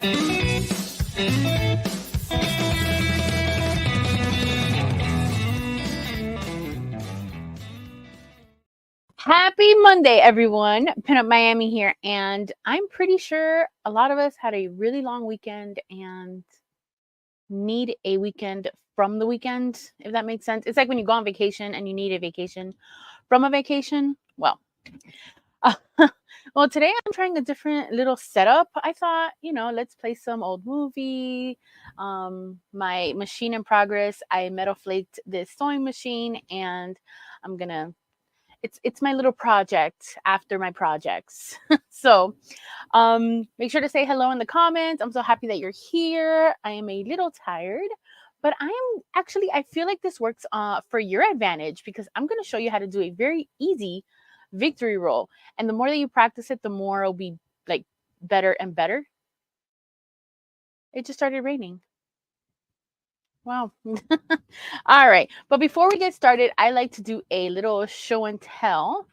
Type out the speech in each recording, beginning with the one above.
Happy Monday, everyone. Pinup Miami here, and I'm pretty sure a lot of us had a really long weekend and need a weekend from the weekend, if that makes sense. It's like when you go on vacation and you need a vacation from a vacation. Well, well, today I'm trying a different little setup. I thought, let's play some old movie. My machine in progress, I metal flaked this sewing machine, and I'm gonna it's my little project after my projects. So make sure to say hello in the comments. I'm so happy that you're here. I am a little tired, but I feel like this works for your advantage, because I'm going to show you how to do a very easy victory roll. And the more that you practice it, the more it'll be like better and better. It just started raining. Wow. All right. But before we get started, I like to do a little show and tell.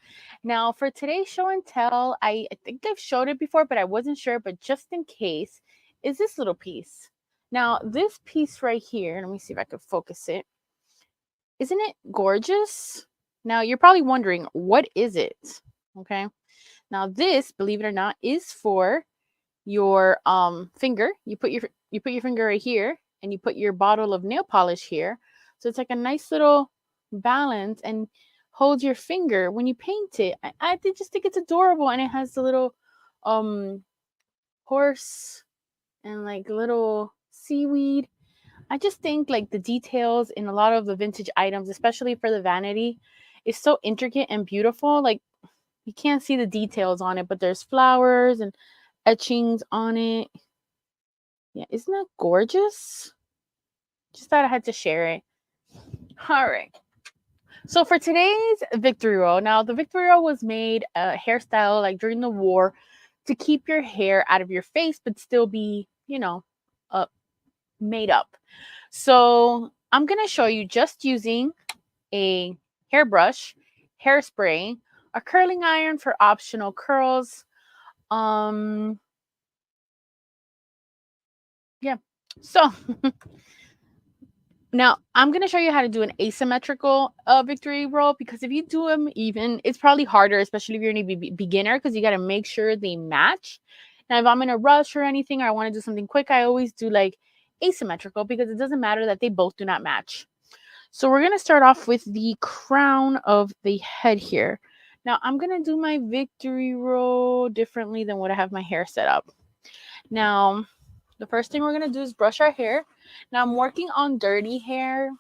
Now, for today's show and tell, I think I've showed it before, but I wasn't sure. But just in case, is this little piece. Now, this piece right here, let me see if I can focus it. Isn't it gorgeous? Now, you're probably wondering, what is it? Okay. Now, this, believe it or not, is for your finger. You put your finger right here, and you put your bottle of nail polish here. So it's like a nice little balance, and hold your finger when you paint it. I just think it's adorable, and it has the little horse and like little seaweed. I just think like the details in a lot of the vintage items, especially for the vanity, is so intricate and beautiful. Like, you can't see the details on it, but there's flowers and etchings on it. Yeah, isn't that gorgeous? Just thought I had to share it. All right. So for today's victory roll, now the victory roll was made a hairstyle like during the war to keep your hair out of your face, but still be, made up. So I'm going to show you just using a hairbrush, hairspray, a curling iron for optional curls. Yeah. So now I'm going to show you how to do an asymmetrical victory roll, because if you do them even, it's probably harder, especially if you're a beginner, because you got to make sure they match. Now, if I'm in a rush or anything, or I want to do something quick, I always do like asymmetrical, because it doesn't matter that they both do not match. So we're going to start off with the crown of the head here. Now, I'm going to do my victory roll differently than what I have my hair set up. Now, the first thing we're going to do is brush our hair. Now, I'm working on dirty hair.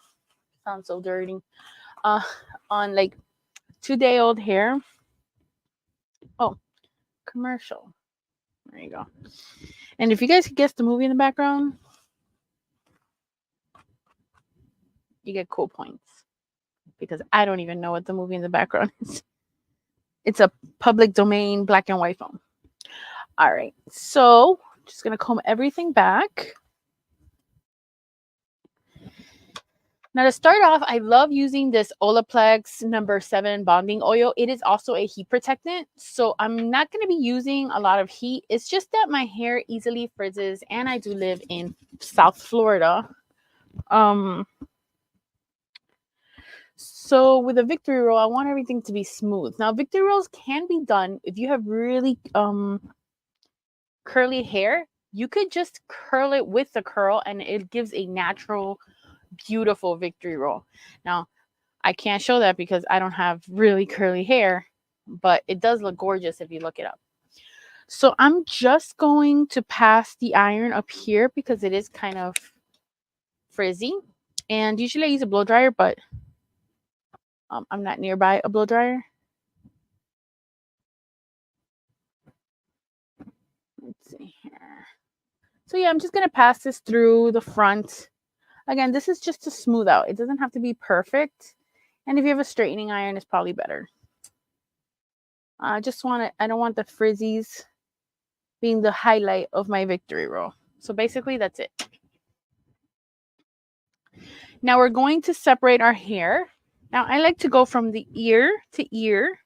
Sounds so dirty. On like 2-day-old hair. Oh, commercial. There you go. And if you guys could guess the movie in the background, you get cool points, because I don't even know what the movie in the background is. It's a public domain black and white phone. All right. So just going to comb everything back. Now, to start off, I love using this Olaplex number 7 bonding oil. It is also a heat protectant, so I'm not going to be using a lot of heat. It's just that my hair easily frizzes, and I do live in South Florida. So with a victory roll, I want everything to be smooth. Now, victory rolls can be done if you have really curly hair. You could just curl it with the curl, and it gives a natural, beautiful victory roll. Now, I can't show that because I don't have really curly hair, but it does look gorgeous if you look it up. So I'm just going to pass the iron up here because it is kind of frizzy. And usually I use a blow dryer, but I'm not nearby a blow dryer. Let's see here. So yeah, I'm just going to pass this through the front. Again, this is just to smooth out. It doesn't have to be perfect. And if you have a straightening iron, it's probably better. I don't want the frizzies being the highlight of my victory roll. So basically that's it. Now we're going to separate our hair. Now I like to go from the ear to ear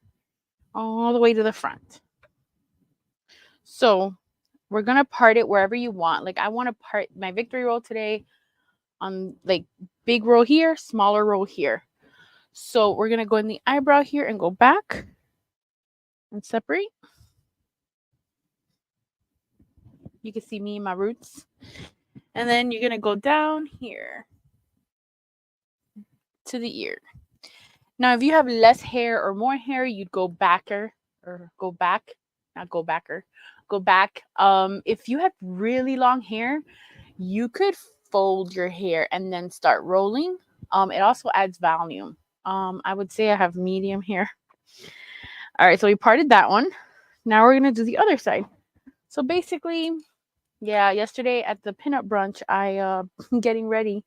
all the way to the front. So we're going to part it wherever you want. Like I want to part my victory roll today on like big roll here, smaller roll here. So we're going to go in the eyebrow here and go back and separate. You can see me and my roots. And then you're going to go down here to the ear. Now, if you have less hair or more hair, you'd go backer or go back, not go backer, go back. If you have really long hair, you could fold your hair and then start rolling. It also adds volume. I would say I have medium hair. All right, so we parted that one. Now we're going to do the other side. So basically, yeah, yesterday at the pinup brunch, I getting ready,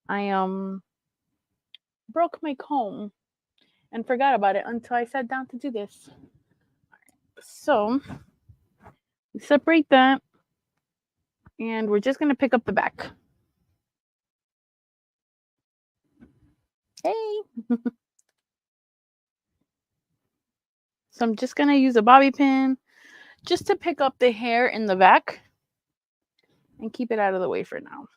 I broke my comb and forgot about it until I sat down to do this. So we separate that, and we're just going to pick up the back. Hey. So I'm just going to use a bobby pin just to pick up the hair in the back and keep it out of the way for now.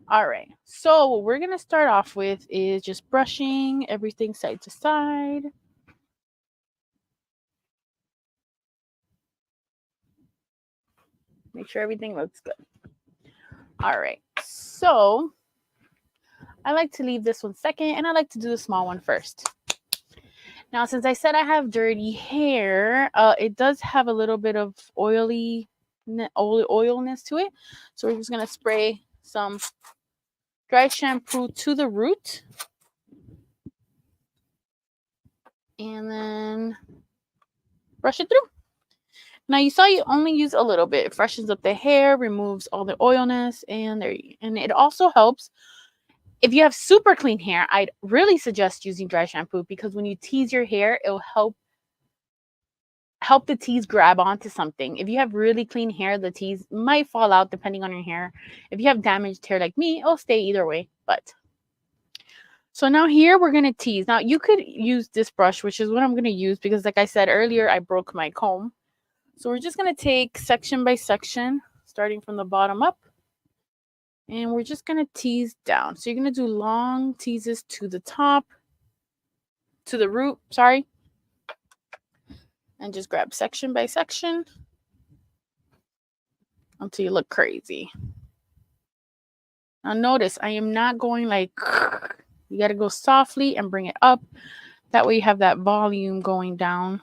All right, so what we're going to start off with is just brushing everything side to side. Make sure everything looks good. All right, so I like to leave this one second, and I like to do the small one first. Now, since I said I have dirty hair, it does have a little bit of oiliness to it. So we're just going to spray some dry shampoo to the root. And then brush it through. Now, you saw you only use a little bit. It freshens up the hair, removes all the oilness, and it also helps. If you have super clean hair, I'd really suggest using dry shampoo because when you tease your hair, it'll help the tease grab onto something. If you have really clean hair, the tease might fall out depending on your hair. If you have damaged hair like me, it'll stay either way. But so now here we're going to tease. Now you could use this brush, which is what I'm going to use because like I said earlier, I broke my comb. So we're just going to take section by section, starting from the bottom up. And we're just going to tease down. So you're going to do long teases to the top, to the root, sorry. And just grab section by section until you look crazy. Now notice, I am not going like, you got to go softly and bring it up. That way you have that volume going down,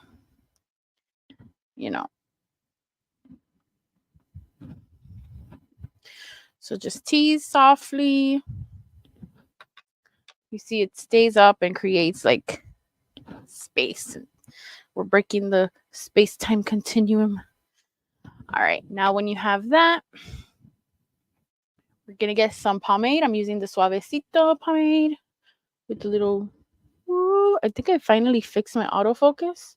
you know. So just tease softly. You see it stays up and creates like space. We're breaking the space-time continuum. All right, now when you have that, we're going to get some pomade. I'm using the Suavecito pomade with the little, ooh, I think I finally fixed my autofocus.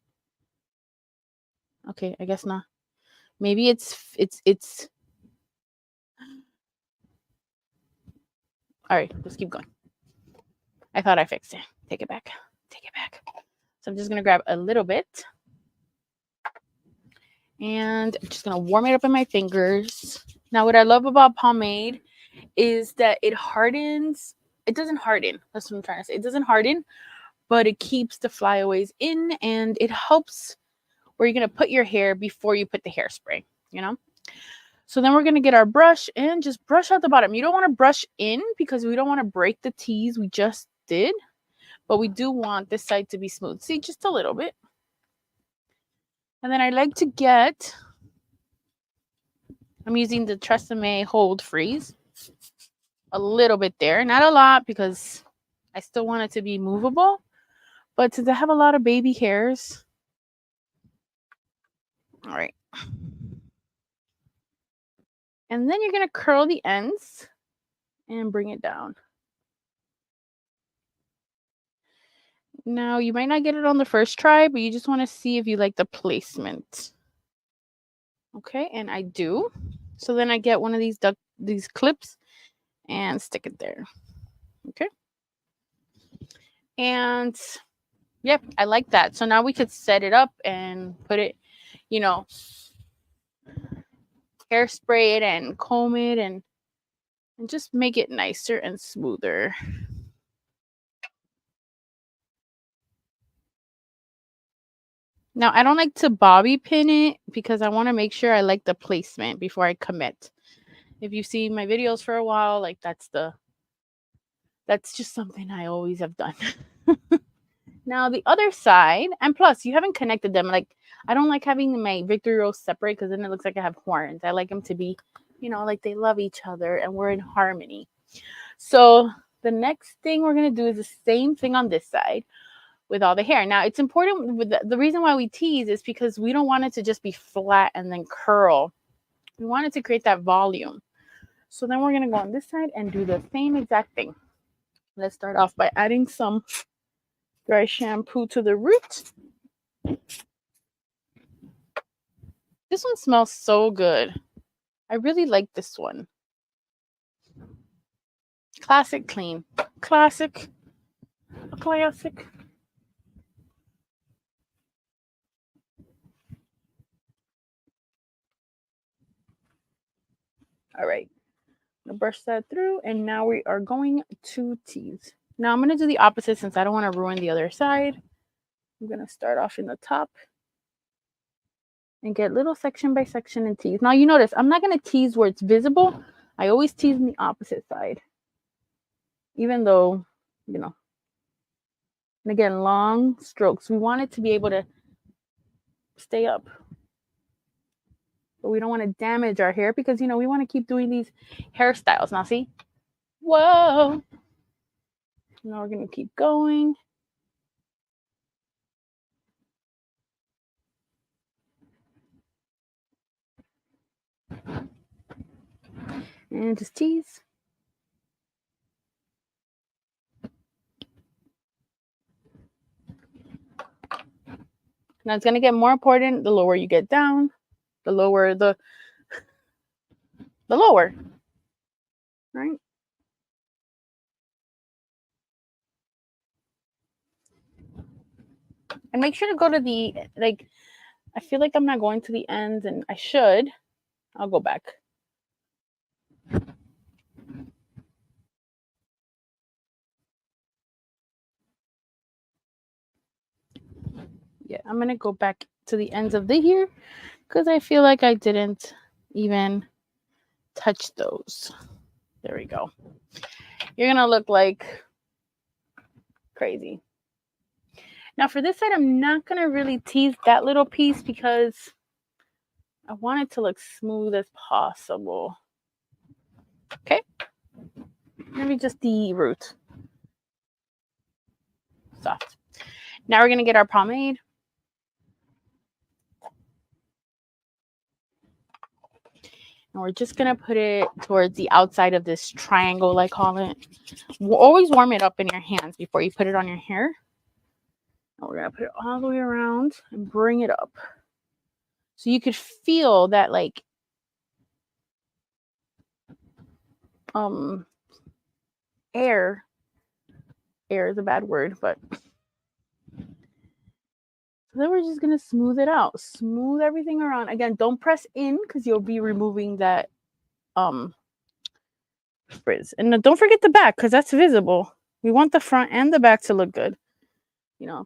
Okay, I guess not. Maybe it's all right, let's keep going. I thought I fixed it. Take it back. Take it back. So I'm just going to grab a little bit. And I'm just going to warm it up in my fingers. Now, what I love about pomade is that it hardens. It doesn't harden. That's what I'm trying to say. It doesn't harden, but it keeps the flyaways in. And it helps where you're going to put your hair before you put the hairspray, you know? So then we're going to get our brush and just brush out the bottom. You don't want to brush in because we don't want to break the tease we just did. But we do want this side to be smooth. See, just a little bit. And then I like to get, I'm using the Tresemme Hold Freeze. A little bit there. Not a lot because I still want it to be movable. But since I have a lot of baby hairs. All right. And then you're going to curl the ends and bring it down. Now, you might not get it on the first try, but you just want to see if you like the placement. Okay, and I do. So then I get one of these clips and stick it there. Okay. And yep, I like that. So now we could set it up and put it, you know, hairspray it and comb it and just make it nicer and smoother. Now, I don't like to bobby pin it because I want to make sure I like the placement before I commit. If you see my videos for a while, like that's just something I always have done. Now the other side, and plus you haven't connected them. Like I don't like having my victory rows separate because then it looks like I have horns. I like them to be, like they love each other and we're in harmony. So the next thing we're going to do is the same thing on this side with all the hair. Now it's important with the reason why we tease is because we don't want it to just be flat and then curl. We want it to create that volume. So then we're going to go on this side and do the same exact thing. Let's start off by adding some dry shampoo to the root. This one smells so good. I really like this one. Classic clean. Classic. A classic. All right. I'm going to brush that through, and now we are going to tease. Now I'm going to do the opposite since I don't want to ruin the other side. I'm going to start off in the top and get little section by section and tease. Now you notice I'm not going to tease where it's visible. I always tease on the opposite side. Even though, and again, long strokes. We want it to be able to stay up. But we don't want to damage our hair because, we want to keep doing these hairstyles. Now see? Whoa. Now we're going to keep going. And just tease. Now it's going to get more important the lower you get down, the lower the lower, right? And make sure to go to the, I feel like I'm not going to the ends and I should. I'll go back. Yeah, I'm going to go back to the ends of the hair because I feel like I didn't even touch those. There we go. You're going to look like crazy. Now for this side, I'm not going to really tease that little piece because I want it to look smooth as possible. Okay. Maybe just the root. Soft. Now we're going to get our pomade. And we're just going to put it towards the outside of this triangle, I call it. Always warm it up in your hands before you put it on your hair. And we're going to put it all the way around and bring it up. So you could feel that air is a bad word, but so then we're just going to smooth it out. Smooth everything around. Again, don't press in because you'll be removing that frizz. And don't forget the back because that's visible. We want the front and the back to look good.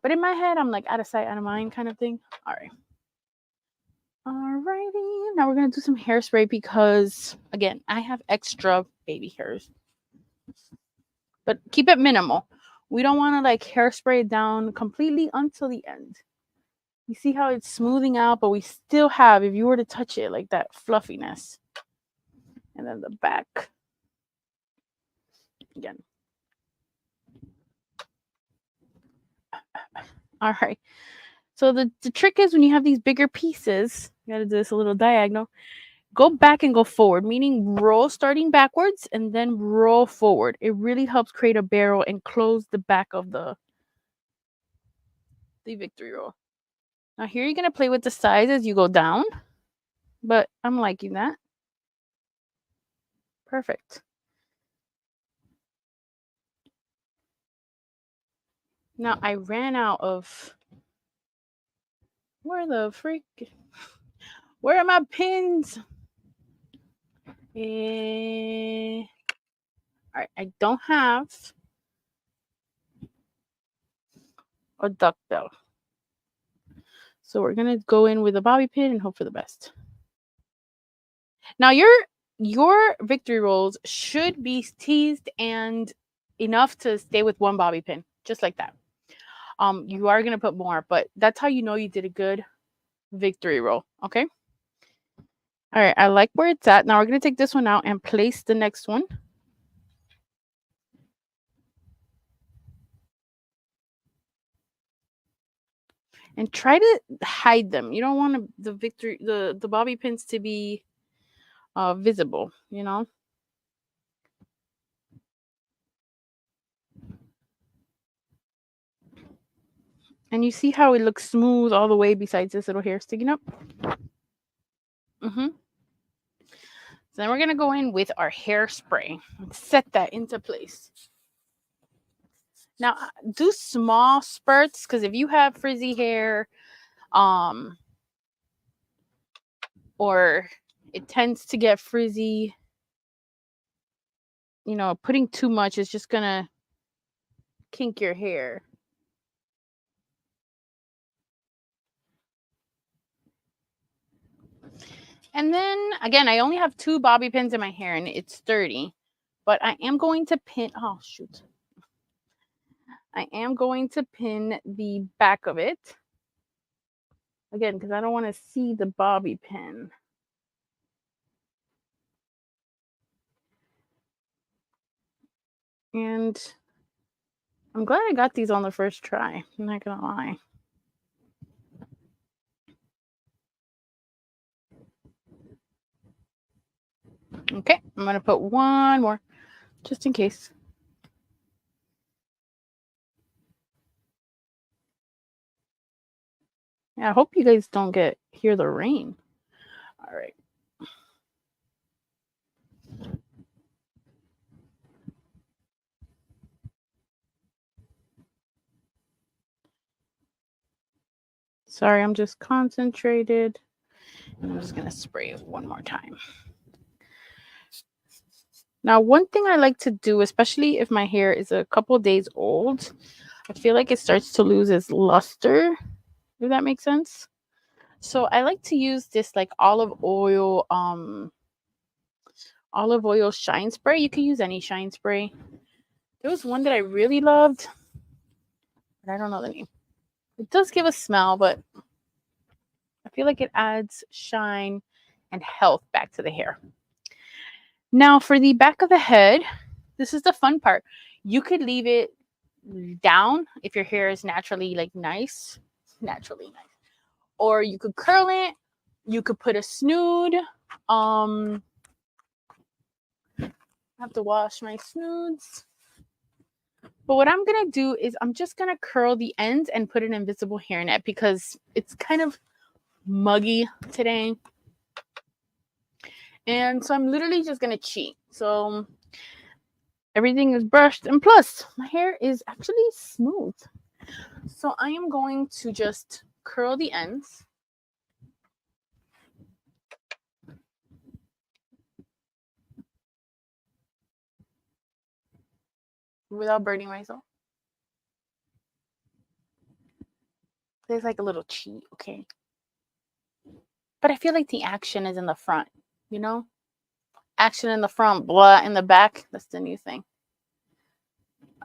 But in my head, I'm like out of sight, out of mind kind of thing. All right. Alrighty. Now we're going to do some hairspray because, again, I have extra baby hairs. But keep it minimal. We don't want to hairspray it down completely until the end. You see how it's smoothing out, but we still have, if you were to touch it, that fluffiness. And then the back. Again. All right. So the trick is when you have these bigger pieces, you got to do this a little diagonal. Go back and go forward, meaning roll starting backwards and then roll forward. It really helps create a barrel and close the back of the victory roll. Now here you're going to play with the sides as you go down, but I'm liking that. Perfect. Now I ran out of, where are my pins? All right, I don't have a duckbill. So we're going to go in with a bobby pin and hope for the best. Now your victory rolls should be teased and enough to stay with one bobby pin, just like that. You are going to put more, but that's how you know you did a good victory roll, okay? All right, I like where it's at. Now we're going to take this one out and place the next one. And try to hide them. You don't want the bobby pins to be visible, you know? And you see how it looks smooth all the way besides this little hair sticking up? So then we're going to go in with our hairspray and set that into place. Now, do small spurts, because if you have frizzy hair, or it tends to get frizzy, you know, putting too much is just going to kink your hair. And then, again, I only have 2 bobby pins in my hair, and it's sturdy. But I am going to pin... Oh, shoot. I am going to pin the back of it. Again, because I don't want to see the bobby pin. And I'm glad I got these on the first try. I'm not going to lie. Okay, I'm going to put one more just in case. Yeah, I hope you guys don't hear the rain. All right. Sorry, I'm just concentrated. I'm just going to spray it one more time. Now, one thing I like to do, especially if my hair is a couple days old, I feel like it starts to lose its luster, if that makes sense. So I like to use this like olive oil shine spray. You can use any shine spray. There was one that I really loved, but I don't know the name. It does give a smell, but I feel like it adds shine and health back to the hair. Now for the back of the head, this is the fun part. You could leave it down if your hair is naturally nice. Or you could curl it. You could put a snood. I have to wash my snoods. But what I'm going to do is I'm just going to curl the ends and put an invisible hairnet because it's kind of muggy today. And so I'm literally just going to cheat. So everything is brushed. And plus, my hair is actually smooth. So I am going to just curl the ends. Without burning myself. There's like a little cheat, okay? But I feel like the action is in the front, you know? Action in the front, blah in the back. That's the new thing.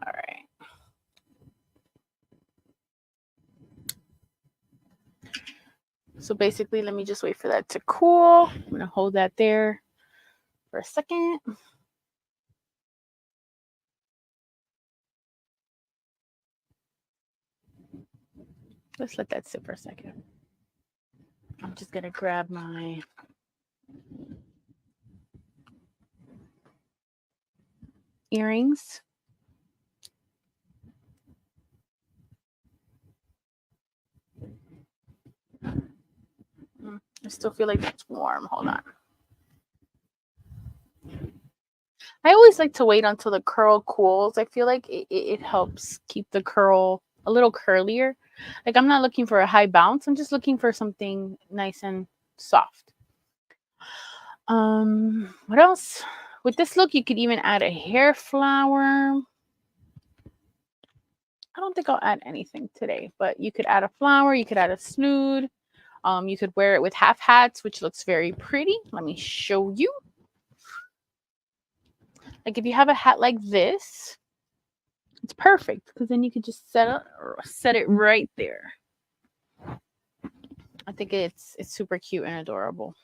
All right. So basically, let me just wait for that to cool. I'm going to hold that there for a second. Let's let that sit for a second. I'm just going to grab my earrings. I still feel like it's warm. Hold on. I always like to wait until the curl cools. I feel like it helps keep the curl a little curlier. Like I'm not looking for a high bounce. I'm just looking for something nice and soft. What else? With this look, you could even add a hair flower. I don't think I'll add anything today, but you could add a flower, you could add a snood. You could wear it with half hats, which looks very pretty. Let me show you. Like if you have a hat like this, it's perfect because then you could just set it right there. I think it's super cute and adorable.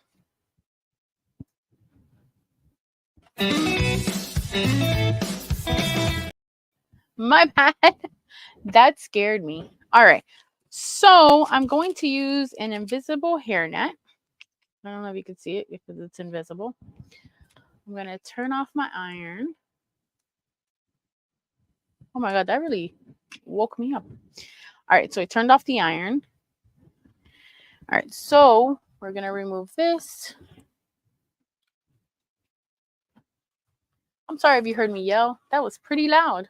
My bad. That scared me. All right. So I'm going to use an invisible hairnet. I don't know if you can see it because it's invisible. I'm going to turn off my iron. Oh my God, that really woke me up. All right, so I turned off the iron. All right, so we're going to remove this. I'm sorry if you heard me yell. That was pretty loud.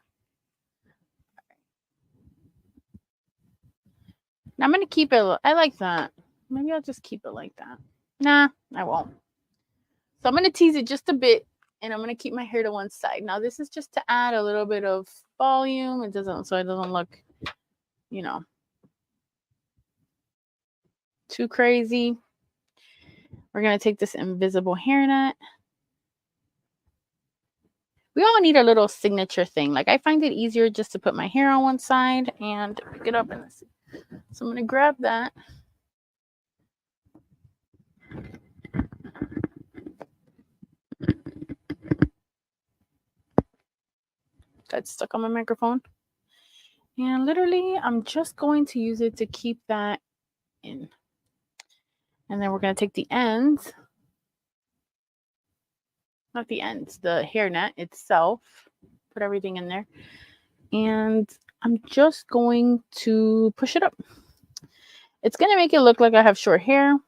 Now I'm going to keep it. I like that. Maybe I'll just keep it like that. Nah, I won't. So I'm going to tease it just a bit, and I'm going to keep my hair to one side. Now this is just to add a little bit of volume. So it doesn't look, you know, too crazy. We're going to take this invisible hairnet. We all need a little signature thing. Like I find it easier just to put my hair on one side and pick it up in this. So I'm going to grab that. Got stuck on my microphone. And literally, I'm just going to use it to keep that in. And then we're going to take the ends. Not the ends, the hairnet itself. Put everything in there. And I'm just going to push it up. It's going to make it look like I have short hair.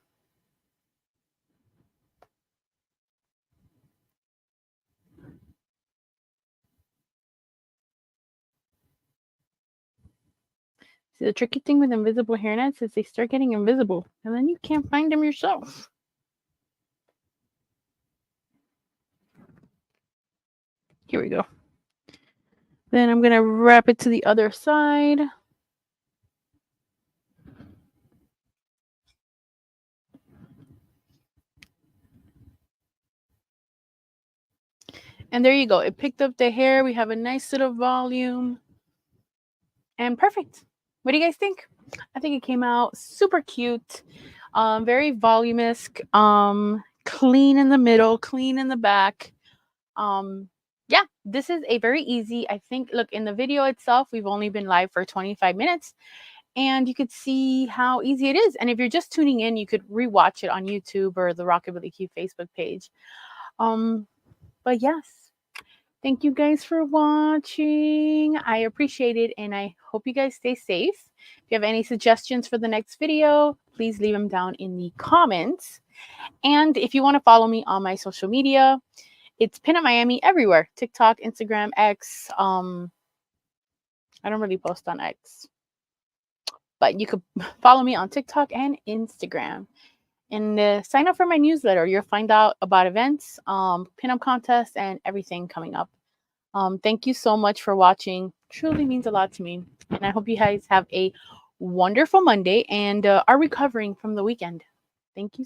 See, the tricky thing with invisible hairnets is they start getting invisible, and then you can't find them yourself. Here we go. Then I'm going to wrap it to the other side. And there you go. It picked up the hair. We have a nice little volume. And perfect. What do you guys think? I think it came out super cute. Very voluminous. Clean in the middle, clean in the back. Yeah, this is a very easy, I think, look, in the video itself, we've only been live for 25 minutes. And you could see how easy it is. And if you're just tuning in, you could rewatch it on YouTube or the Rockabillyque Facebook page. But yes, thank you guys for watching. I appreciate it, and I hope you guys stay safe. If you have any suggestions for the next video, please leave them down in the comments. And if you want to follow me on my social media, it's Pinup Miami everywhere. TikTok, Instagram, X. I don't really post on X. But you could follow me on TikTok and Instagram. And sign up for my newsletter. You'll find out about events, pinup contests, and everything coming up. Thank you so much for watching. Truly means a lot to me. And I hope you guys have a wonderful Monday and are recovering from the weekend. Thank you.